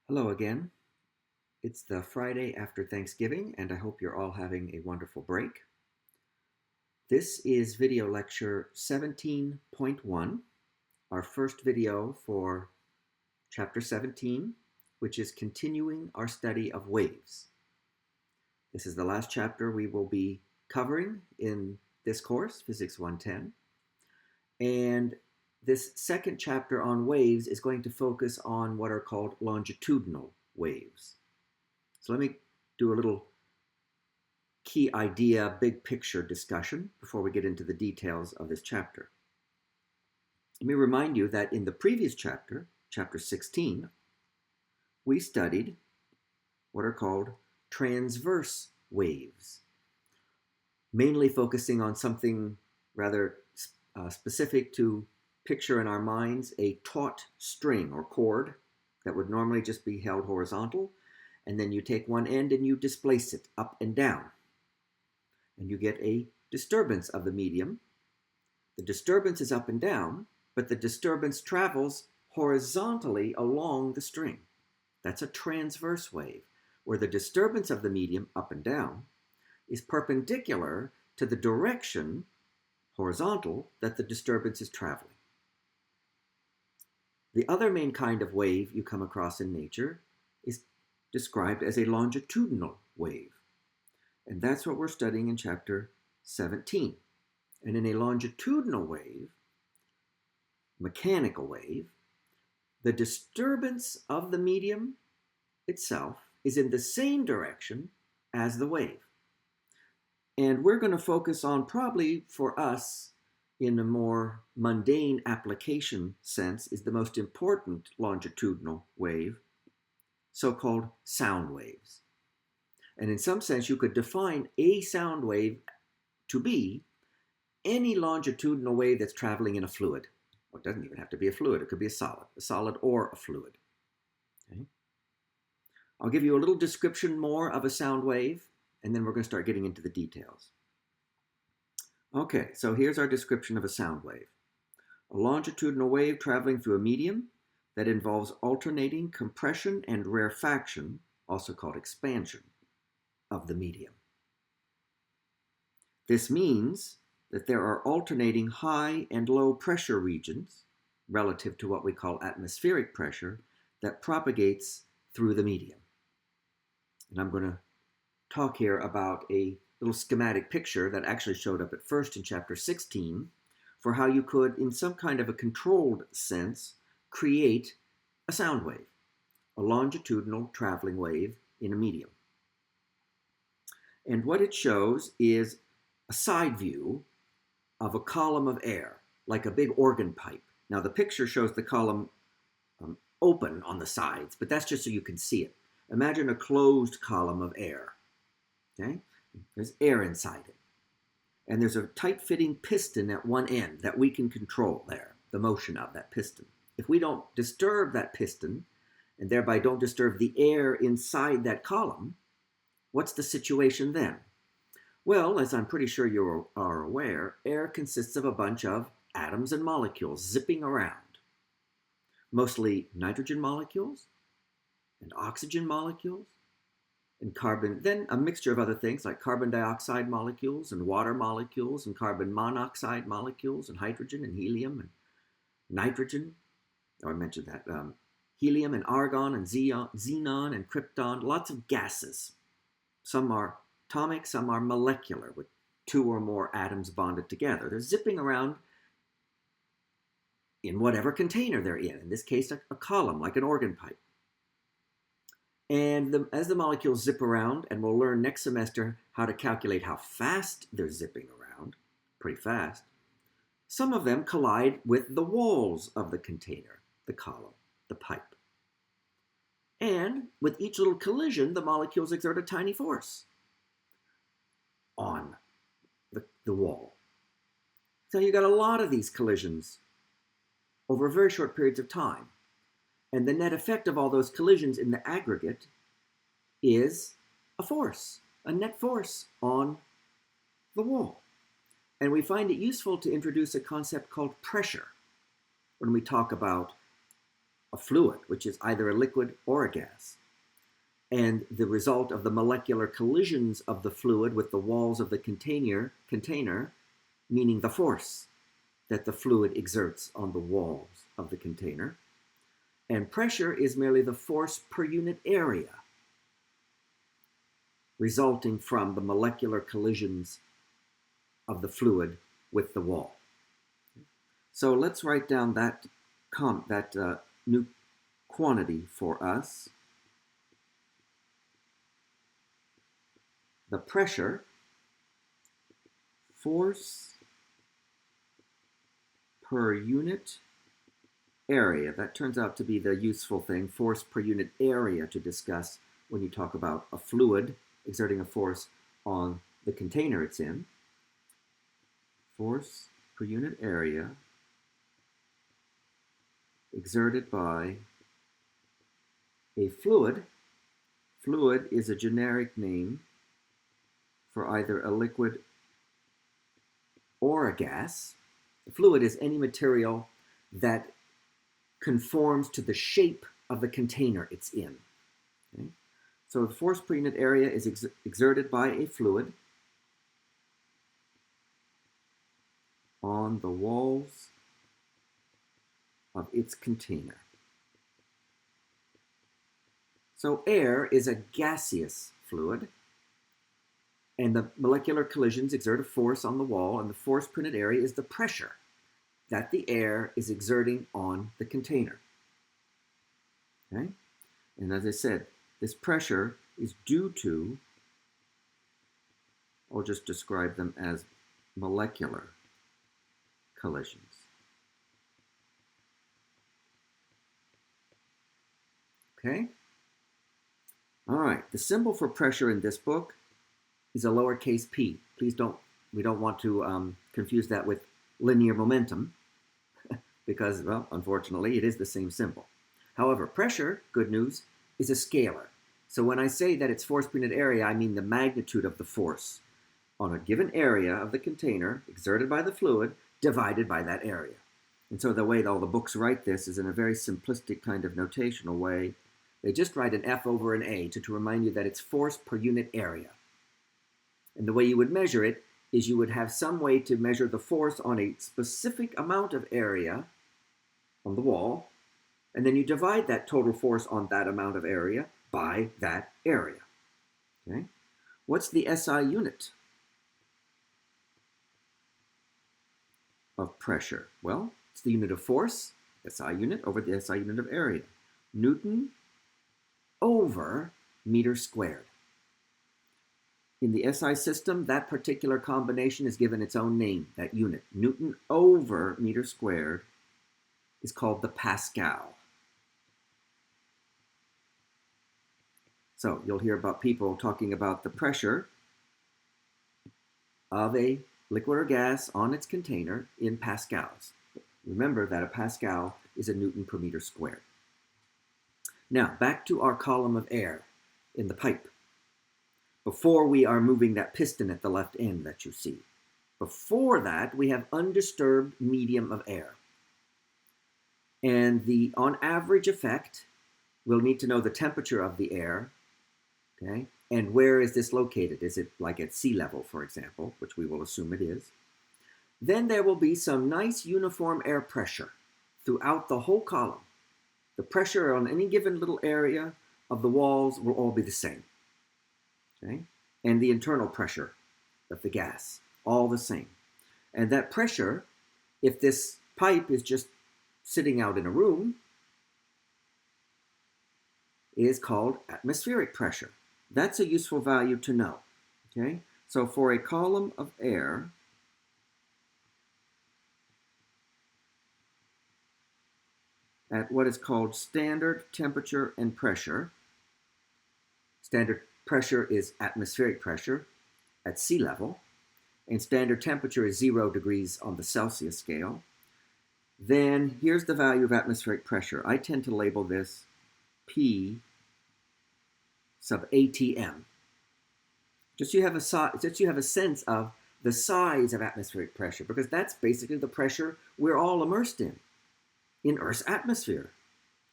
Hello again. It's the Friday after Thanksgiving, and I hope you're all having a wonderful break. This is video lecture 17.1, our first video for chapter 17, which is continuing our study of waves. This is the last chapter we will be covering in this course, Physics 110. And this second chapter on waves is going to focus on what are called longitudinal waves. So let me do a little key idea, big picture discussion before we get into the details of this chapter. Let me remind you that in the previous chapter, chapter 16, we studied what are called transverse waves, mainly focusing on something rather specific to picture in our minds a taut string or cord that would normally just be held horizontal, and then you take one end and you displace it up and down, and you get a disturbance of the medium. The disturbance is up and down, but the disturbance travels horizontally along the string. That's a transverse wave, where the disturbance of the medium up and down is perpendicular to the direction, horizontal, that the disturbance is traveling. The other main kind of wave you come across in nature is described as a longitudinal wave. And that's what we're studying in chapter 17. And in a longitudinal wave, mechanical wave, the disturbance of the medium itself is in the same direction as the wave. And we're going to focus on, probably for us, in a more mundane application sense, is the most important longitudinal wave, so-called sound waves. And in some sense, you could define a sound wave to be any longitudinal wave that's traveling in a fluid. Well, it doesn't even have to be a fluid. It could be a solid or a fluid. Okay? I'll give you a little description more of a sound wave, and then we're going to start getting into the details. Okay, so here's our description of a sound wave. A longitudinal wave traveling through a medium that involves alternating compression and rarefaction, also called expansion, of the medium. This means that there are alternating high and low pressure regions relative to what we call atmospheric pressure that propagates through the medium. And I'm going to talk here about a little schematic picture that actually showed up at first in chapter 16 for how you could, in some kind of a controlled sense, create a sound wave, a longitudinal traveling wave in a medium. And what it shows is a side view of a column of air, like a big organ pipe. Now the picture shows the column open on the sides, but that's just so you can see it. Imagine a closed column of air. Okay? There's air inside it. And there's a tight-fitting piston at one end that we can control there, the motion of that piston. If we don't disturb that piston, and thereby don't disturb the air inside that column, what's the situation then? Well, as I'm pretty sure you are aware, air consists of a bunch of atoms and molecules zipping around. Mostly nitrogen molecules and oxygen molecules and carbon, then a mixture of other things like carbon dioxide molecules and water molecules and carbon monoxide molecules and hydrogen and helium and nitrogen. Oh, I mentioned that. Helium and argon and xenon and krypton, lots of gases. Some are atomic, some are molecular, with two or more atoms bonded together. They're zipping around in whatever container they're in this case, a column, like an organ pipe. And as the molecules zip around, and we'll learn next semester how to calculate how fast they're zipping around, pretty fast, some of them collide with the walls of the container, the column, the pipe. And with each little collision, the molecules exert a tiny force on the wall. So you got a lot of these collisions over very short periods of time. And the net effect of all those collisions in the aggregate is a force, a net force on the wall. And we find it useful to introduce a concept called pressure when we talk about a fluid, which is either a liquid or a gas. And the result of the molecular collisions of the fluid with the walls of the container, meaning the force that the fluid exerts on the walls of the container. And pressure is merely the force per unit area resulting from the molecular collisions of the fluid with the wall. So let's write down that new quantity for us. The pressure, force per unit area. That turns out to be the useful thing, force per unit area, to discuss when you talk about a fluid exerting a force on the container it's in. Force per unit area exerted by a fluid. Fluid is a generic name for either a liquid or a gas. A fluid is any material that conforms to the shape of the container it's in. Okay? So the force per unit area is exerted by a fluid on the walls of its container. So air is a gaseous fluid, and the molecular collisions exert a force on the wall, and the force per unit area is the pressure that the air is exerting on the container. Okay? And as I said, this pressure is due to, I'll just describe them as molecular collisions. Okay? All right, the symbol for pressure in this book is a lowercase p. We don't want to confuse that with linear momentum because, well, unfortunately, it is the same symbol. However, pressure, good news, is a scalar. So when I say that it's force per unit area, I mean the magnitude of the force on a given area of the container exerted by the fluid divided by that area. And so the way all the books write this is in a very simplistic kind of notational way. They just write an F over an A to remind you that it's force per unit area. And the way you would measure it is you would have some way to measure the force on a specific amount of area on the wall, and then you divide that total force on that amount of area by that area. Okay? What's the SI unit of pressure? Well, it's the unit of force, SI unit, over the SI unit of area. Newton over meter squared. In the SI system, that particular combination is given its own name, that unit. Newton over meter squared is called the Pascal. So you'll hear about people talking about the pressure of a liquid or gas on its container in pascals. Remember that a Pascal is a Newton per meter squared. Now, back to our column of air in the pipe. Before we are moving that piston at the left end that you see. Before that, we have undisturbed medium of air. And the on average effect, we'll need to know the temperature of the air, okay? And where is this located? Is it like at sea level, for example, which we will assume it is? Then there will be some nice uniform air pressure throughout the whole column. The pressure on any given little area of the walls will all be the same. Okay? And the internal pressure of the gas, all the same. And that pressure, if this pipe is just sitting out in a room, is called atmospheric pressure. That's a useful value to know. Okay? So for a column of air, at what is called standard temperature and pressure, standard pressure is atmospheric pressure at sea level, and standard temperature is 0 degrees on the Celsius scale. Then here's the value of atmospheric pressure. I tend to label this P sub ATM. Just so you have a sense of the size of atmospheric pressure, because that's basically the pressure we're all immersed in Earth's atmosphere.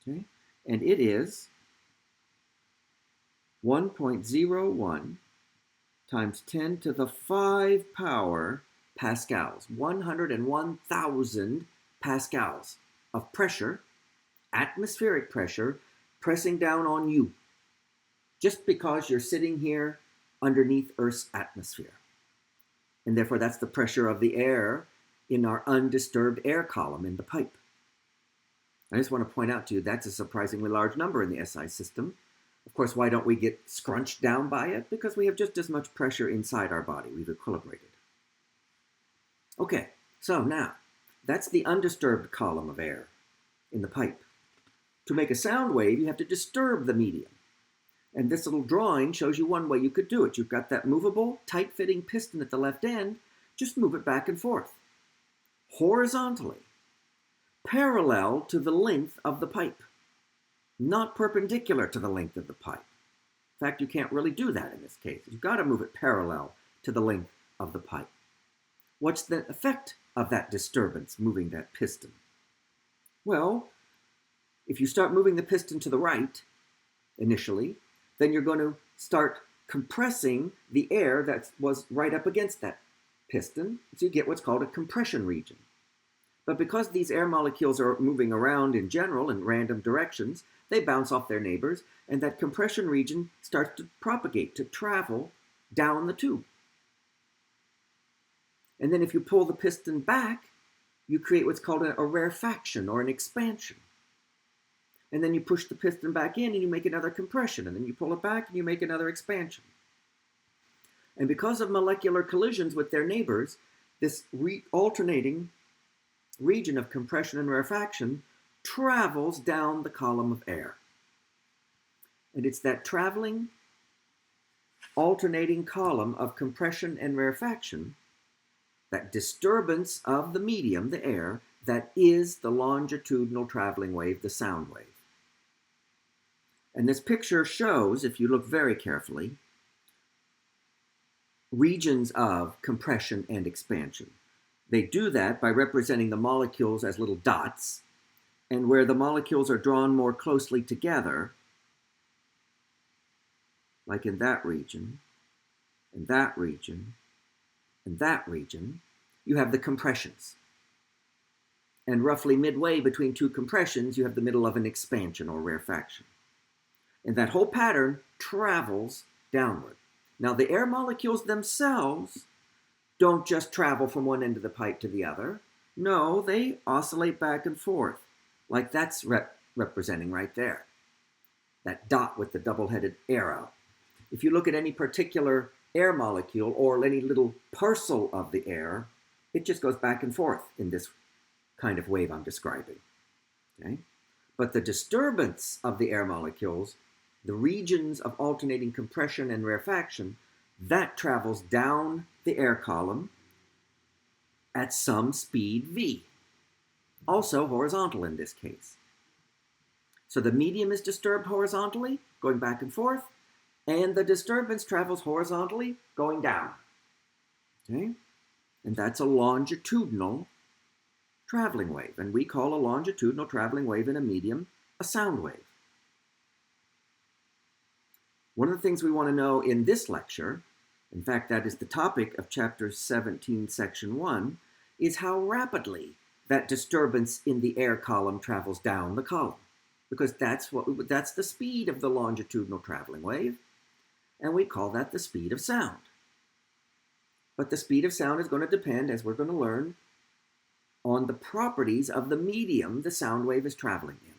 Okay? And it is 1.01 times 10 to the 5 power pascals, 101,000 pascals of pressure, atmospheric pressure, pressing down on you, just because you're sitting here underneath Earth's atmosphere. And therefore, that's the pressure of the air in our undisturbed air column in the pipe. I just want to point out to you that's a surprisingly large number in the SI system. Of course, why don't we get scrunched down by it? Because we have just as much pressure inside our body. We've equilibrated. Okay, so now, that's the undisturbed column of air in the pipe. To make a sound wave, you have to disturb the medium. And this little drawing shows you one way you could do it. You've got that movable, tight-fitting piston at the left end. Just move it back and forth, horizontally, parallel to the length of the pipe, not perpendicular to the length of the pipe. In fact, you can't really do that in this case. You've got to move it parallel to the length of the pipe. What's the effect of that disturbance, moving that piston? Well, if you start moving the piston to the right, initially, then you're going to start compressing the air that was right up against that piston, so you get what's called a compression region. But because these air molecules are moving around in general in random directions, they bounce off their neighbors, and that compression region starts to propagate, to travel down the tube. And then if you pull the piston back, you create what's called a rarefaction or an expansion. And then you push the piston back in and you make another compression, and then you pull it back and you make another expansion. And because of molecular collisions with their neighbors, this alternating region of compression and rarefaction travels down the column of air. And it's that traveling, alternating column of compression and rarefaction, that disturbance of the medium, the air, that is the longitudinal traveling wave, the sound wave. And this picture shows, if you look very carefully, regions of compression and expansion. They do that by representing the molecules as little dots, and where the molecules are drawn more closely together, like in that region, and that region, and that region, you have the compressions. And roughly midway between two compressions, you have the middle of an expansion or rarefaction. And that whole pattern travels downward. Now, the air molecules themselves don't just travel from one end of the pipe to the other. No, they oscillate back and forth, like that's representing right there. That dot with the double-headed arrow. If you look at any particular air molecule or any little parcel of the air, it just goes back and forth in this kind of wave I'm describing. Okay? But the disturbance of the air molecules, the regions of alternating compression and rarefaction, that travels down the air column at some speed v, also horizontal in this case. So the medium is disturbed horizontally, going back and forth, and the disturbance travels horizontally, going down. Okay? And that's a longitudinal traveling wave, and we call a longitudinal traveling wave in a medium a sound wave. One of the things we want to know in this lecture, in fact, that is the topic of chapter 17, section 1, is how rapidly that disturbance in the air column travels down the column. Because that's the speed of the longitudinal traveling wave, and we call that the speed of sound. But the speed of sound is going to depend, as we're going to learn, on the properties of the medium the sound wave is traveling in.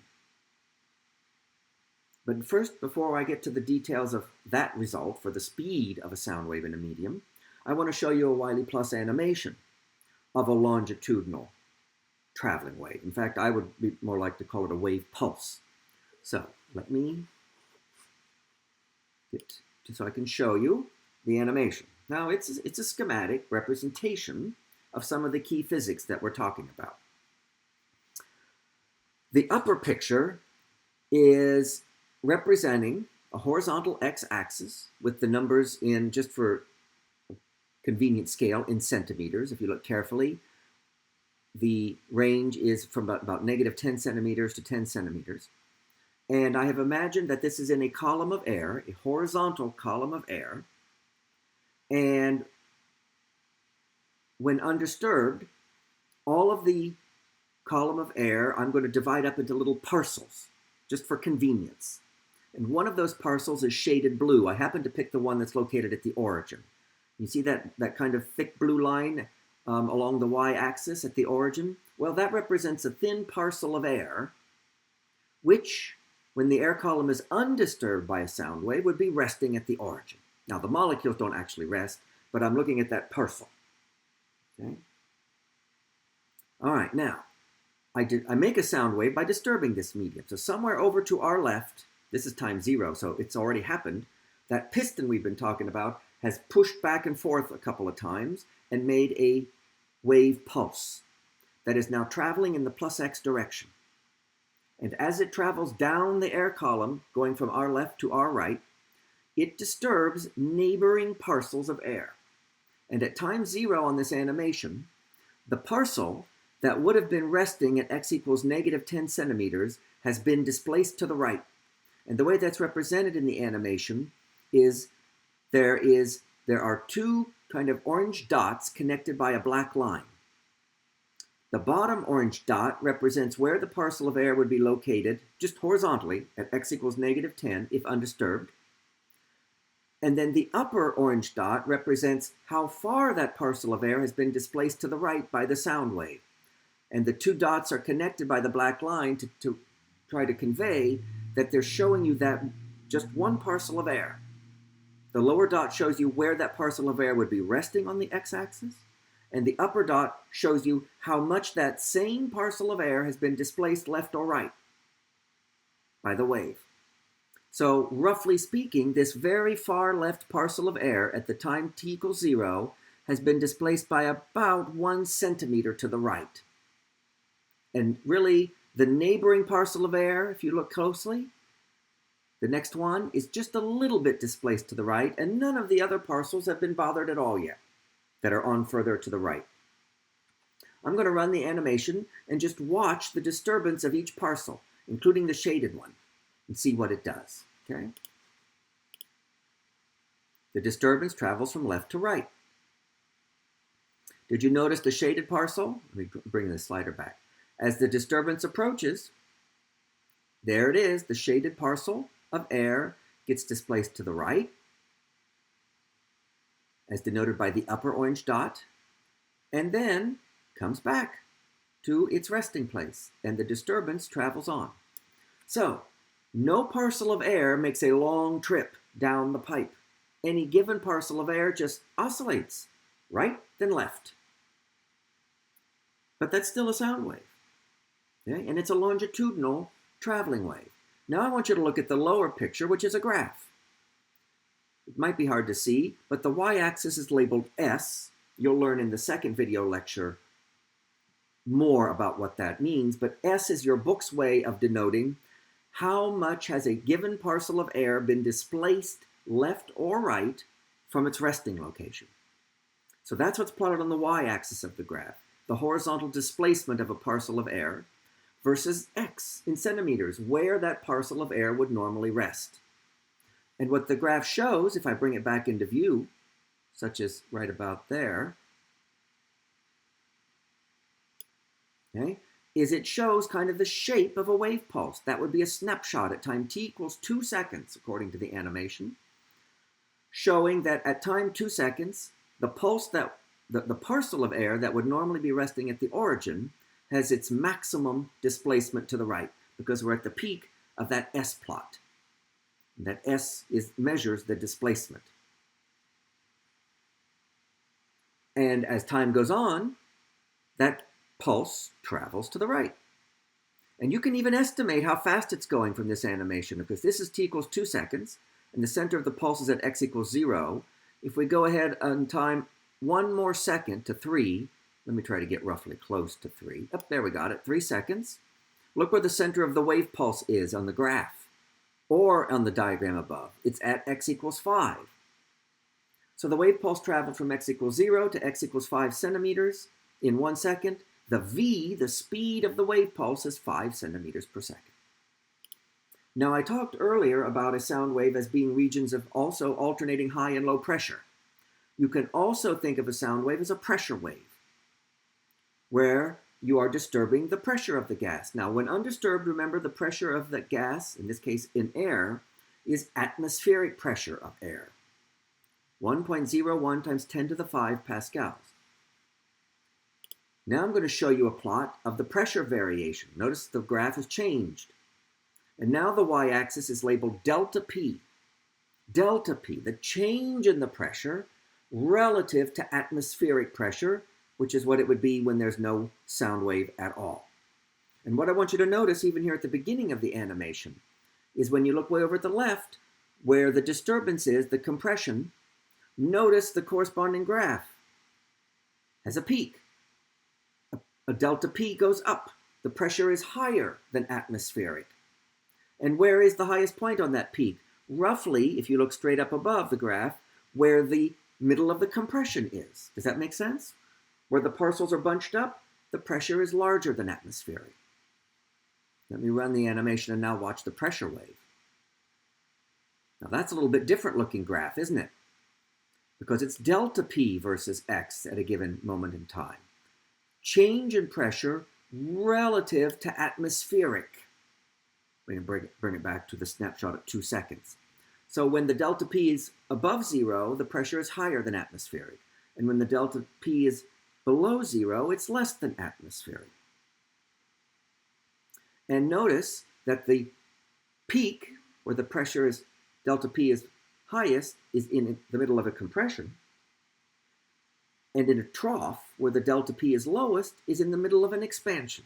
But first, before I get to the details of that result for the speed of a sound wave in a medium, I want to show you a Wiley Plus animation of a longitudinal traveling wave. In fact, I would be more like to call it a wave pulse. So let me get so I can show you the animation. Now, it's a schematic representation of some of the key physics that we're talking about. The upper picture is representing a horizontal x-axis with the numbers in, just for convenient scale, in centimeters. If you look carefully, the range is from about negative 10 centimeters to 10 centimeters. And I have imagined that this is in a column of air, a horizontal column of air. And when undisturbed, all of the column of air I'm going to divide up into little parcels, just for convenience. And one of those parcels is shaded blue. I happen to pick the one that's located at the origin. You see that kind of thick blue line along the y-axis at the origin? Well, that represents a thin parcel of air, which, when the air column is undisturbed by a sound wave, would be resting at the origin. Now, the molecules don't actually rest, but I'm looking at that parcel. Okay? All right, now, I make a sound wave by disturbing this medium. So somewhere over to our left, this is time 0, so it's already happened, that piston we've been talking about has pushed back and forth a couple of times and made a wave pulse that is now traveling in the plus x direction. And as it travels down the air column, going from our left to our right, it disturbs neighboring parcels of air. And at time 0 on this animation, the parcel that would have been resting at x equals negative 10 centimeters has been displaced to the right. And the way that's represented in the animation is there are two kind of orange dots connected by a black line. The bottom orange dot represents where the parcel of air would be located, just horizontally, at x equals negative 10 if undisturbed. And then the upper orange dot represents how far that parcel of air has been displaced to the right by the sound wave. And the two dots are connected by the black line to try to convey that they're showing you that just one parcel of air. The lower dot shows you where that parcel of air would be resting on the x-axis, and the upper dot shows you how much that same parcel of air has been displaced left or right by the wave. So roughly speaking, this very far left parcel of air at the time t equals 0 has been displaced by about 1 centimeter to the right. And really, the neighboring parcel of air, if you look closely, the next one is just a little bit displaced to the right, and none of the other parcels have been bothered at all yet that are on further to the right. I'm going to run the animation and just watch the disturbance of each parcel, including the shaded one, and see what it does. Okay? The disturbance travels from left to right. Did you notice the shaded parcel? Let me bring the slider back. As the disturbance approaches, there it is, the shaded parcel of air gets displaced to the right, as denoted by the upper orange dot, and then comes back to its resting place, and the disturbance travels on. So, no parcel of air makes a long trip down the pipe. Any given parcel of air just oscillates, right then left. But that's still a sound wave. Okay? And it's a longitudinal traveling wave. Now I want you to look at the lower picture, which is a graph. It might be hard to see, but the y-axis is labeled S. You'll learn in the second video lecture more about what that means, but S is your book's way of denoting how much has a given parcel of air been displaced left or right from its resting location. So that's what's plotted on the y-axis of the graph, the horizontal displacement of a parcel of air versus x in centimeters, where that parcel of air would normally rest. And what the graph shows, if I bring it back into view, such as right about there, okay, is it shows kind of the shape of a wave pulse. That would be a snapshot at time t equals 2 seconds, according to the animation, showing that at time 2 seconds, the pulse that the parcel of air that would normally be resting at the origin has its maximum displacement to the right, because we're at the peak of that S plot. And that S measures the displacement. And as time goes on, that pulse travels to the right. And you can even estimate how fast it's going from this animation, because this is t equals 2 seconds, and the center of the pulse is at x equals 0. If we go ahead on time 1 more second to 3, let me try to get roughly close to 3. Up there we got it, 3 seconds. Look where the center of the wave pulse is on the graph, or on the diagram above. It's at x equals 5. So the wave pulse traveled from x equals 0 to x equals 5 centimeters in 1 second. The v, the speed of the wave pulse, is 5 centimeters per second. Now, I talked earlier about a sound wave as being regions of also alternating high and low pressure. You can also think of a sound wave as a pressure wave, where you are disturbing the pressure of the gas. Now, when undisturbed, remember the pressure of the gas, in this case in air, is atmospheric pressure of air, 1.01 times 10 to the 5 pascals. Now I'm going to show you a plot of the pressure variation. Notice the graph has changed. And now the y-axis is labeled delta P. Delta P, the change in the pressure relative to atmospheric pressure, which is what it would be when there's no sound wave at all. And what I want you to notice, even here at the beginning of the animation, is when you look way over at the left, where the disturbance is, the compression, notice the corresponding graph has a peak. A delta P goes up. The pressure is higher than atmospheric. And where is the highest point on that peak? Roughly, if you look straight up above the graph, where the middle of the compression is. Does that make sense? Where the parcels are bunched up, the pressure is larger than atmospheric. Let me run the animation and now watch the pressure wave. Now that's a little bit different looking graph, isn't it? Because it's delta P versus X at a given moment in time. Change in pressure relative to atmospheric. We're going to bring it back to the snapshot at 2 seconds. So when the delta P is above 0, the pressure is higher than atmospheric. And when the delta P is below 0, it's less than atmospheric. And notice that the peak, where the pressure is, delta P is highest, is in the middle of a compression. And in a trough, where the delta P is lowest, is in the middle of an expansion.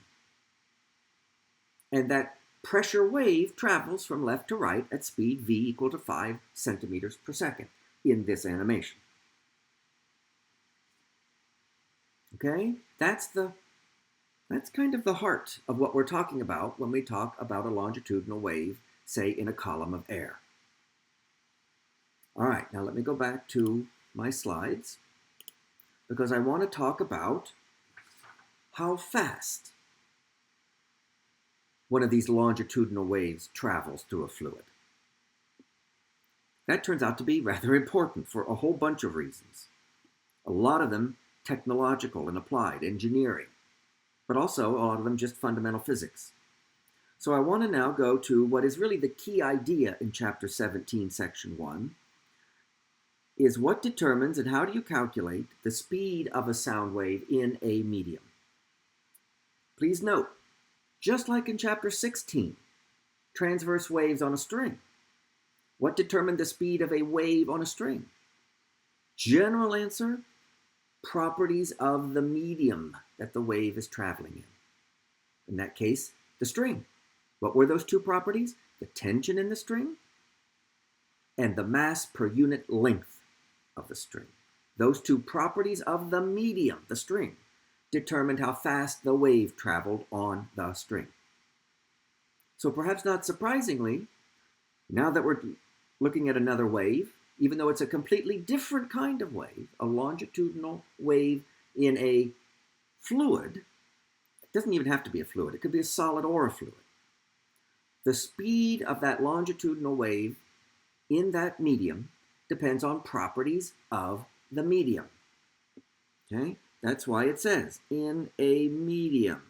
And that pressure wave travels from left to right at speed v equal to 5 centimeters per second in this animation. Okay? That's kind of the heart of what we're talking about when we talk about a longitudinal wave, say in a column of air. All right, now let me go back to my slides, because I want to talk about how fast one of these longitudinal waves travels through a fluid. That turns out to be rather important for a whole bunch of reasons. A lot of them technological and applied engineering, but also a lot of them just fundamental physics. So I want to now go to what is really the key idea in Chapter 17, Section 1, is what determines and how do you calculate the speed of a sound wave in a medium. Please note, just like in Chapter 16, transverse waves on a string, what determined the speed of a wave on a string? General answer, properties of the medium that the wave is traveling in. In that case, the string. What were those two properties? The tension in the string and the mass per unit length of the string. Those two properties of the medium, the string, determined how fast the wave traveled on the string. So perhaps not surprisingly, now that we're looking at another wave, even though it's a completely different kind of wave, a longitudinal wave in a fluid, it doesn't even have to be a fluid, it could be a solid or a fluid. The speed of that longitudinal wave in that medium depends on properties of the medium. Okay? That's why it says in a medium,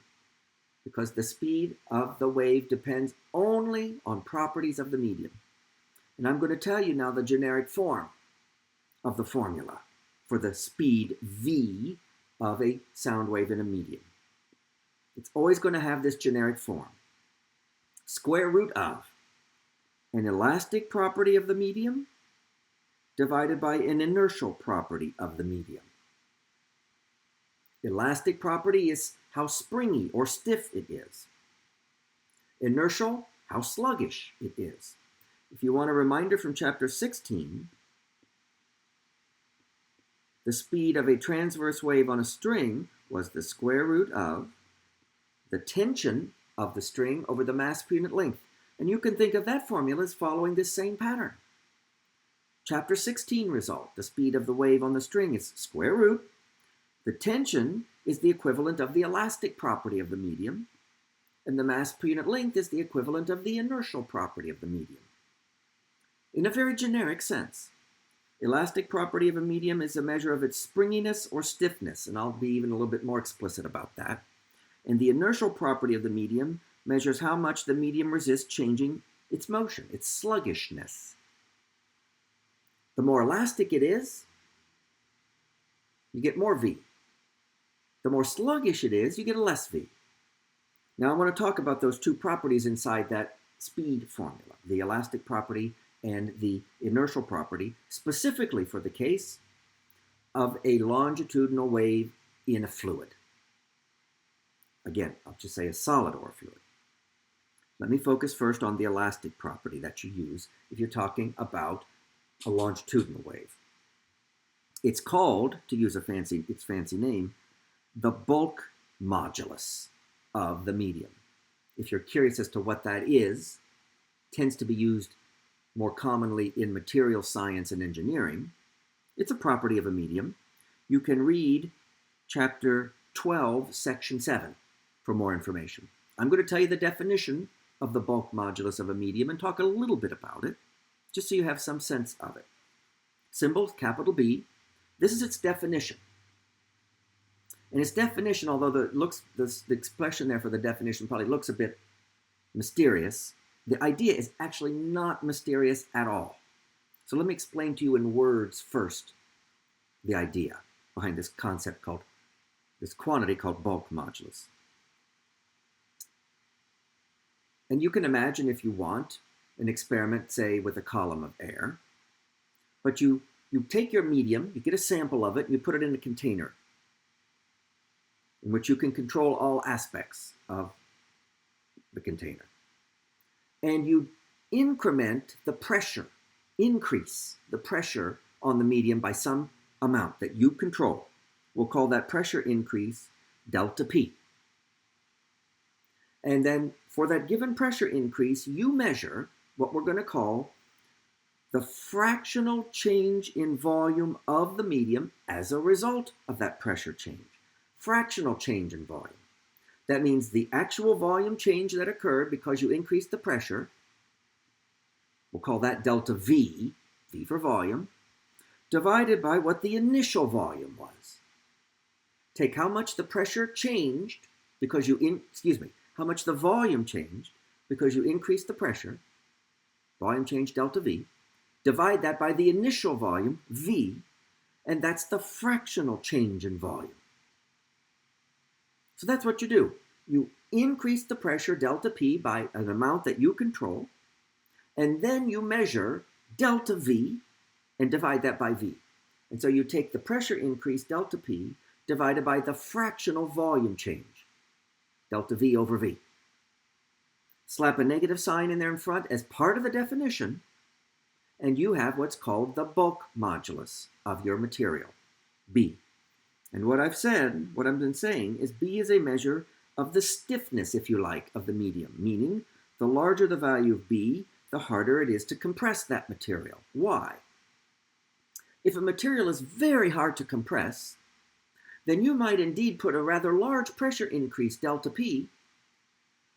because the speed of the wave depends only on properties of the medium. And I'm going to tell you now the generic form of the formula for the speed v of a sound wave in a medium. It's always going to have this generic form. Square root of an elastic property of the medium divided by an inertial property of the medium. Elastic property is how springy or stiff it is. Inertial, how sluggish it is. If you want a reminder from Chapter 16, the speed of a transverse wave on a string was the square root of the tension of the string over the mass per unit length. And you can think of that formula as following this same pattern. Chapter 16 result, the speed of the wave on the string is square root. The tension is the equivalent of the elastic property of the medium And the mass per unit length is the equivalent of the inertial property of the medium. In a very generic sense, elastic property of a medium is a measure of its springiness or stiffness, and I'll be even a little bit more explicit about that. And the inertial property of the medium measures how much the medium resists changing its motion, its sluggishness. The more elastic it is, you get more V. The more sluggish it is, you get a less V. Now I want to talk about those two properties inside that speed formula, the elastic property and the inertial property, specifically for the case of a longitudinal wave in a fluid. Again, I'll just say a solid or a fluid. Let me focus first on the elastic property that you use if you're talking about a longitudinal wave. It's called, to use its fancy name, the bulk modulus of the medium. If you're curious as to what that is, it tends to be used more commonly in material science and engineering. It's a property of a medium. You can read chapter 12, section 7 for more information. I'm going to tell you the definition of the bulk modulus of a medium and talk a little bit about it, just so you have some sense of it. Symbol, capital B. This is its definition. And its definition, although the expression there for the definition probably looks a bit mysterious, the idea is actually not mysterious at all. So let me explain to you in words first the idea behind this concept called, this quantity called bulk modulus. And you can imagine, if you want, an experiment, say, with a column of air. But you take your medium, you get a sample of it, and you put it in a container in which you can control all aspects of the container. And you increment the pressure, increase the pressure on the medium by some amount that you control. We'll call that pressure increase delta P. And then for that given pressure increase, you measure what we're going to call the fractional change in volume of the medium as a result of that pressure change. Fractional change in volume. That means the actual volume change that occurred because you increased the pressure, we'll call that delta V, V for volume, divided by what the initial volume was. Take how much the pressure changed because how much the volume changed because you increased the pressure, volume change delta V, divide that by the initial volume, V, and that's the fractional change in volume. So that's what you do. You increase the pressure, delta P, by an amount that you control, and then you measure delta V and divide that by V. And so you take the pressure increase, delta P, divided by the fractional volume change, delta V over V. Slap a negative sign in there in front as part of the definition, and you have what's called the bulk modulus of your material, B. And what I've been saying is B is a measure of the stiffness, if you like, of the medium, meaning the larger the value of B, the harder it is to compress that material. Why? If a material is very hard to compress, then you might indeed put a rather large pressure increase, delta P,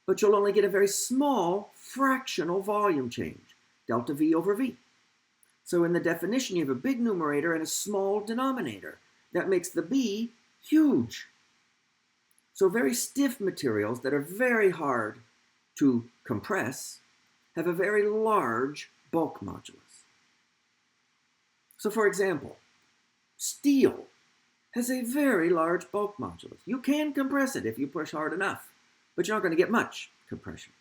but you'll only get a very small fractional volume change, delta V over V. So in the definition, you have a big numerator and a small denominator. That makes the B huge. So very stiff materials that are very hard to compress have a very large bulk modulus. So for example, steel has a very large bulk modulus. You can compress it if you push hard enough, but you're not going to get much compression.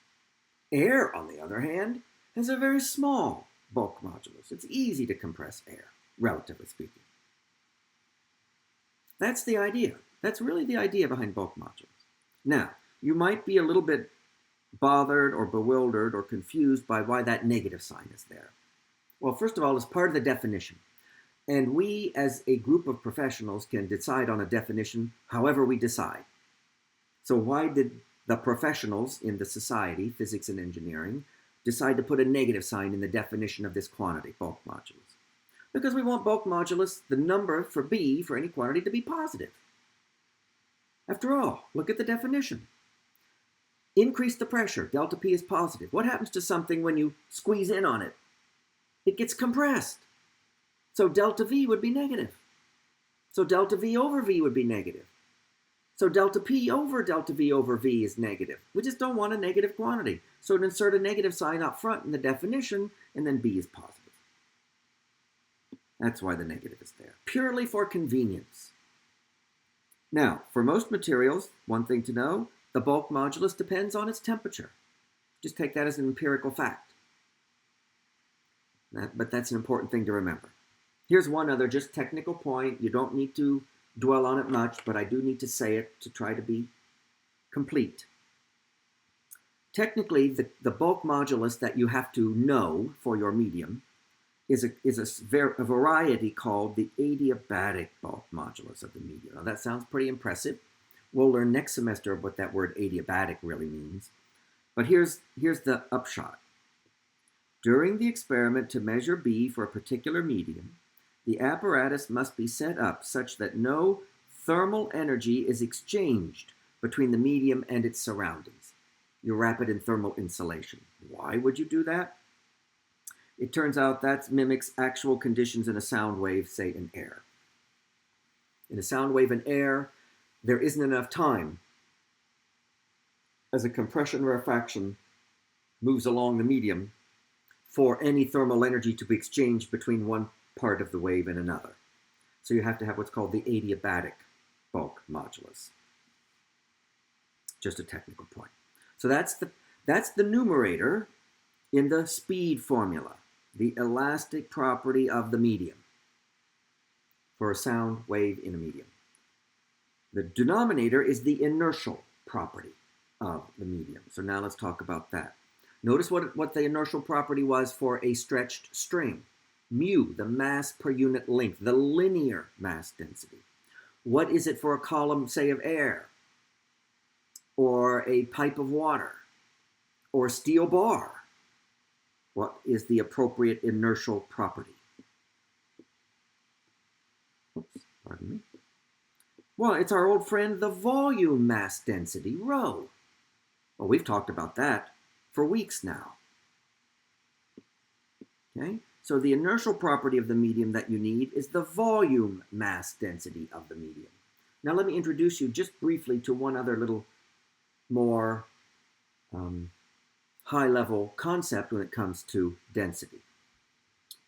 Air, on the other hand, has a very small bulk modulus. It's easy to compress air, relatively speaking. That's the idea. That's really the idea behind bulk modulus. Now, you might be a little bit bothered or bewildered or confused by why that negative sign is there. Well, first of all, it's part of the definition. And we, as a group of professionals, can decide on a definition however we decide. So why did the professionals in the society, physics and engineering, decide to put a negative sign in the definition of this quantity, bulk modulus? Because we want bulk modulus, the number for B, for any quantity, to be positive. After all, look at the definition. Increase the pressure. Delta P is positive. What happens to something when you squeeze in on it? It gets compressed. So delta V would be negative. So delta V over V would be negative. So delta P over delta V over V is negative. We just don't want a negative quantity. So insert a negative sign up front in the definition, and then B is positive. That's why the negative is there. Purely for convenience. Now, for most materials, one thing to know, the bulk modulus depends on its temperature. Just take that as an empirical fact. But that's an important thing to remember. Here's one other just technical point. You don't need to dwell on it much, but I do need to say it to try to be complete. Technically, the bulk modulus that you have to know for your medium is a variety called the adiabatic bulk modulus of the medium. Now that sounds pretty impressive. We'll learn next semester what that word adiabatic really means. But here's the upshot. During the experiment to measure B for a particular medium, the apparatus must be set up such that no thermal energy is exchanged between the medium and its surroundings. You wrap it in thermal insulation. Why would you do that? It turns out that mimics actual conditions in a sound wave, say in air. In a sound wave in air, there isn't enough time as a compression rarefaction moves along the medium for any thermal energy to be exchanged between one part of the wave and another. So you have to have what's called the adiabatic bulk modulus. Just a technical point. So that's the numerator in the speed formula, the elastic property of the medium for a sound wave in a medium. The denominator is the inertial property of the medium. So now let's talk about that. Notice what the inertial property was for a stretched string. Mu, the mass per unit length, the linear mass density. What is it for a column, say, of air, or a pipe of water, or a steel bar? What is the appropriate inertial property? Oops, pardon me. Well, it's our old friend, the volume mass density, rho. Well, we've talked about that for weeks now. Okay? So the inertial property of the medium that you need is the volume mass density of the medium. Now let me introduce you just briefly to one other little more high-level concept when it comes to density.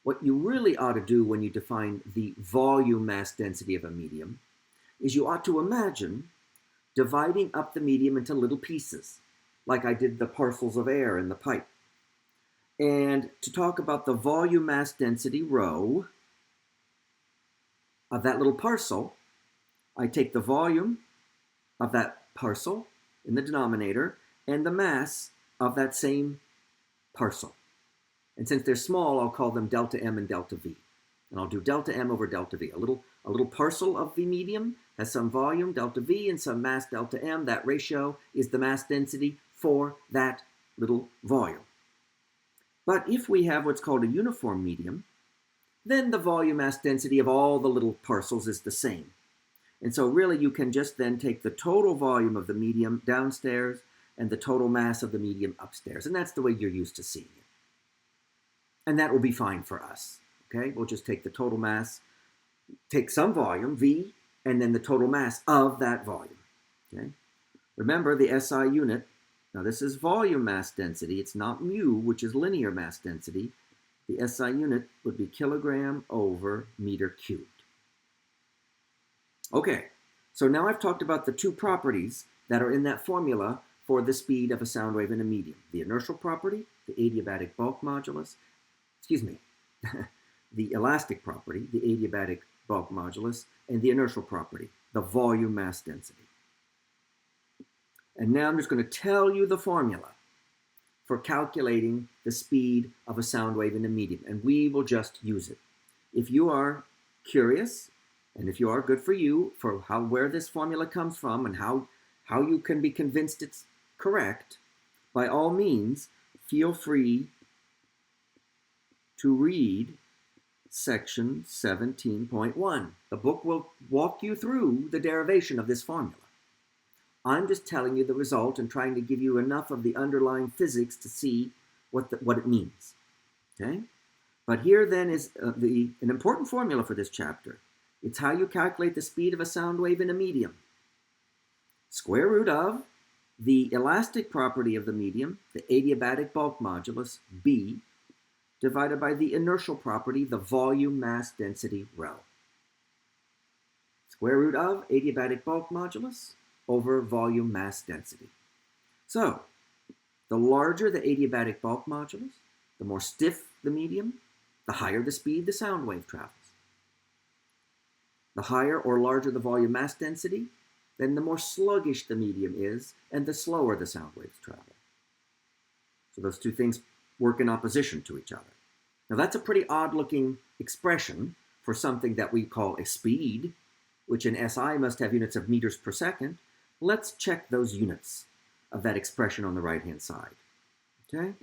What you really ought to do when you define the volume mass density of a medium is you ought to imagine dividing up the medium into little pieces, like I did the parcels of air in the pipe. And to talk about the volume mass density rho of that little parcel, I take the volume of that parcel in the denominator and the mass of that same parcel. And since they're small, I'll call them delta M and delta V. And I'll do delta M over delta V. A little parcel of the medium has some volume, delta V, and some mass, delta M. That ratio is the mass density for that little volume. But if we have what's called a uniform medium, then the volume mass density of all the little parcels is the same. And so really you can just then take the total volume of the medium downstairs and the total mass of the medium upstairs. And that's the way you're used to seeing it. And that will be fine for us. Okay, we'll just take the total mass, take some volume, V, and then the total mass of that volume. Okay, remember the SI unit. Now this is volume mass density. It's not mu, which is linear mass density. The SI unit would be kilogram over meter cubed. Okay, so now I've talked about the two properties that are in that formula for the speed of a sound wave in a medium. The inertial property, the adiabatic bulk modulus, the elastic property, the adiabatic bulk modulus, and the inertial property, the volume mass density. And now I'm just going to tell you the formula for calculating the speed of a sound wave in a medium, and we will just use it. If you are curious, and if you are, good for you, for where this formula comes from and how you can be convinced it's correct, by all means, feel free to read section 17.1. The book will walk you through the derivation of this formula. I'm just telling you the result and trying to give you enough of the underlying physics to see what it means. Okay? But here then is an important formula for this chapter. It's how you calculate the speed of a sound wave in a medium. Square root of the elastic property of the medium, the adiabatic bulk modulus, B, divided by the inertial property, the volume mass density, rho. Square root of adiabatic bulk modulus over volume mass density. So, the larger the adiabatic bulk modulus, the more stiff the medium, the higher the speed the sound wave travels. The higher or larger the volume mass density, then the more sluggish the medium is, and the slower the sound waves travel. So those two things work in opposition to each other. Now that's a pretty odd-looking expression for something that we call a speed, which in SI must have units of meters per second. Let's check those units of that expression on the right-hand side. Okay?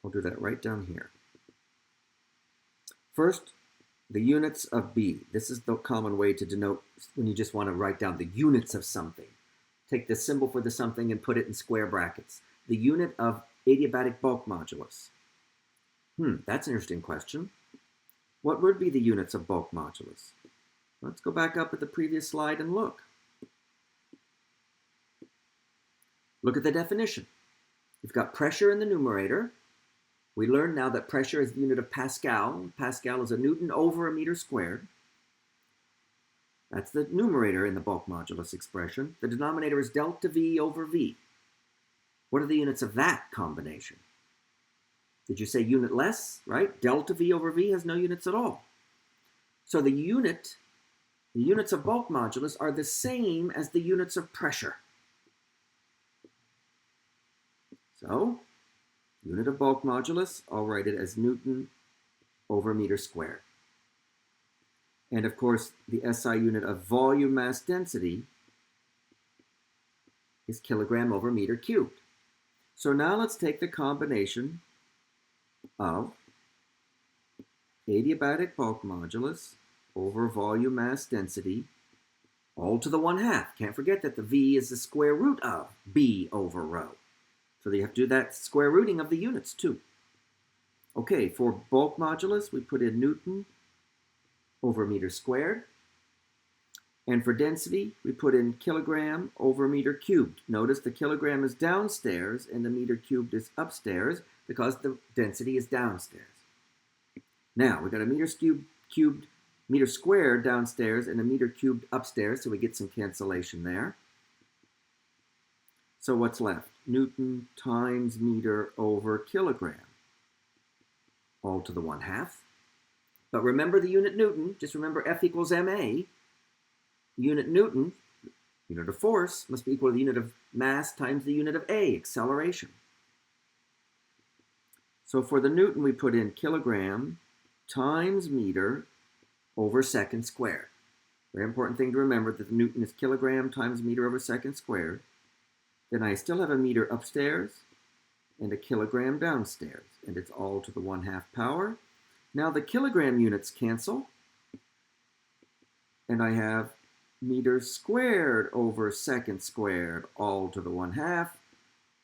I'll do that right down here. First, the units of B. This is the common way to denote when you just want to write down the units of something. Take the symbol for the something and put it in square brackets. The unit of adiabatic bulk modulus. That's an interesting question. What would be the units of bulk modulus? Let's go back up at the previous slide and look. Look at the definition. You've got pressure in the numerator. We learned now that pressure is the unit of Pascal. Pascal is a Newton over a meter squared. That's the numerator in the bulk modulus expression. The denominator is delta V over V. What are the units of that combination? Did you say unitless, right? Delta V over V has no units at all. So the units of bulk modulus are the same as the units of pressure. So, unit of bulk modulus, I'll write it as Newton over meter squared. And of course, the SI unit of volume mass density is kilogram over meter cubed. So now let's take the combination of adiabatic bulk modulus over volume mass density all to the 1/2. Can't forget that the V is the square root of B over rho. So you have to do that square rooting of the units too. Okay, for bulk modulus, we put in Newton over meter squared. And for density, we put in kilogram over meter cubed. Notice the kilogram is downstairs and the meter cubed is upstairs because the density is downstairs. Now, we've got a meter squared downstairs and a meter cubed upstairs, so we get some cancellation there. So what's left? Newton times meter over kilogram, all to the 1/2. But remember the unit Newton, just remember F equals ma. Unit Newton, unit of force, must be equal to the unit of mass times the unit of A, acceleration. So for the Newton, we put in kilogram times meter over second squared. Very important thing to remember that the Newton is kilogram times meter over second squared. Then I still have a meter upstairs and a kilogram downstairs, and it's all to the 1/2 power. Now the kilogram units cancel, and I have meters squared over second squared, all to the 1/2,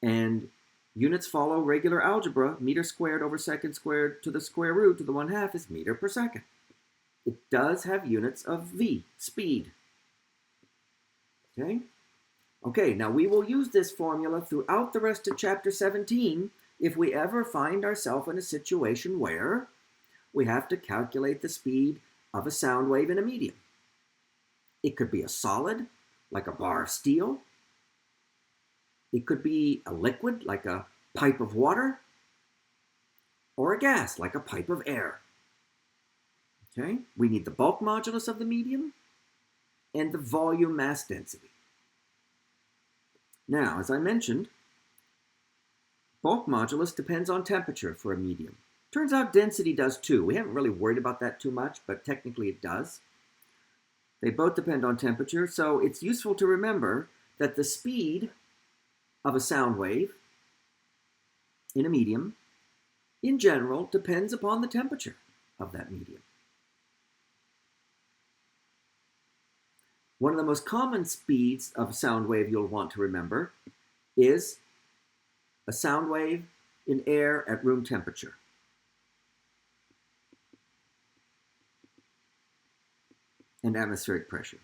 and units follow regular algebra. Meter squared over second squared to the square root to the 1/2 is meter per second. It does have units of V, speed. Okay? Okay, now we will use this formula throughout the rest of chapter 17 if we ever find ourselves in a situation where we have to calculate the speed of a sound wave in a medium. It could be a solid, like a bar of steel. It could be a liquid, like a pipe of water, or a gas, like a pipe of air. Okay? We need the bulk modulus of the medium and the volume mass density. Now, as I mentioned, bulk modulus depends on temperature for a medium. Turns out density does too. We haven't really worried about that too much, but technically it does. They both depend on temperature, so it's useful to remember that the speed of a sound wave in a medium, in general, depends upon the temperature of that medium. One of the most common speeds of a sound wave you'll want to remember is a sound wave in air at room temperature. And atmospheric pressure.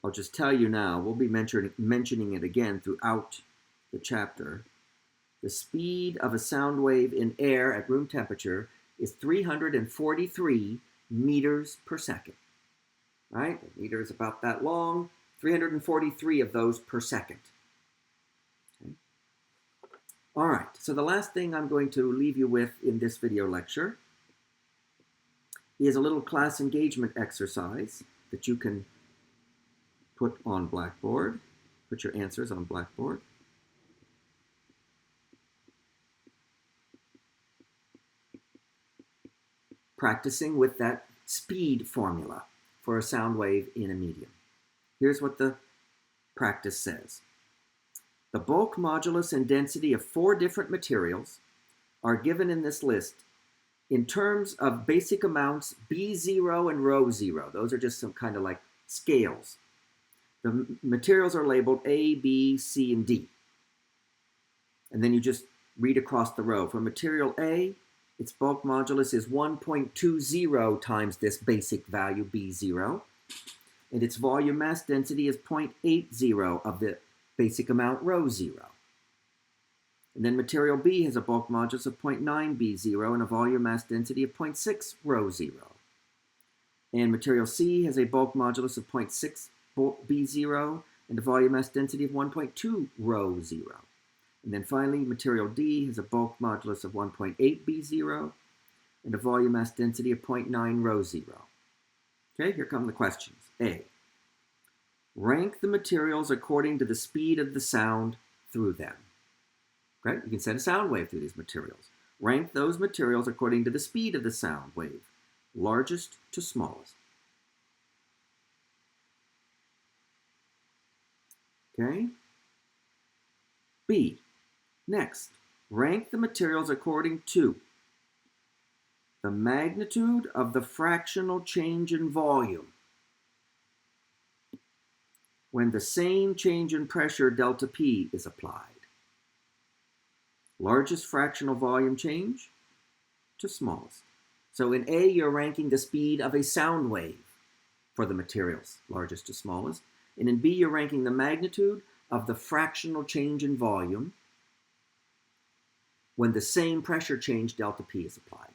I'll just tell you now, we'll be mentioning it again throughout the chapter. The speed of a sound wave in air at room temperature is 343 meters per second. Right? A meter is about that long, 343 of those per second. Okay. All right, so the last thing I'm going to leave you with in this video lecture is a little class engagement exercise that you can put on Blackboard. Put your answers on Blackboard. Practicing with that speed formula for a sound wave in a medium. Here's what the practice says. The bulk modulus and density of 4 different materials are given in this list in terms of basic amounts B0 and rho 0. Those are just some kind of like scales. The materials are labeled A, B, C, and D. And then you just read across the row. For material A, its bulk modulus is 1.20 times this basic value B0. And its volume mass density is 0.80 of the basic amount rho 0. And then material B has a bulk modulus of 0.9 B0 and a volume mass density of 0.6 rho 0. And material C has a bulk modulus of 0.6 B0 and a volume mass density of 1.2 rho 0. And then finally, material D has a bulk modulus of 1.8 B0 and a volume mass density of 0.9 rho 0. Okay, here come the questions. A. Rank the materials according to the speed of the sound through them. Right? You can send a sound wave through these materials. Rank those materials according to the speed of the sound wave, largest to smallest. Okay? B. Next, rank the materials according to the magnitude of the fractional change in volume when the same change in pressure delta P is applied. Largest fractional volume change to smallest. So in A, you're ranking the speed of a sound wave for the materials, largest to smallest. And in B, you're ranking the magnitude of the fractional change in volume when the same pressure change delta P is applied.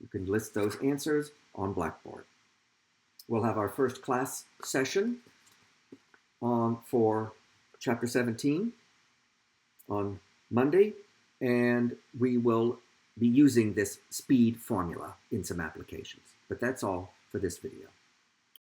You can list those answers on Blackboard. We'll have our first class session for Chapter 17 on Monday, and we will be using this speed formula in some applications. But that's all for this video.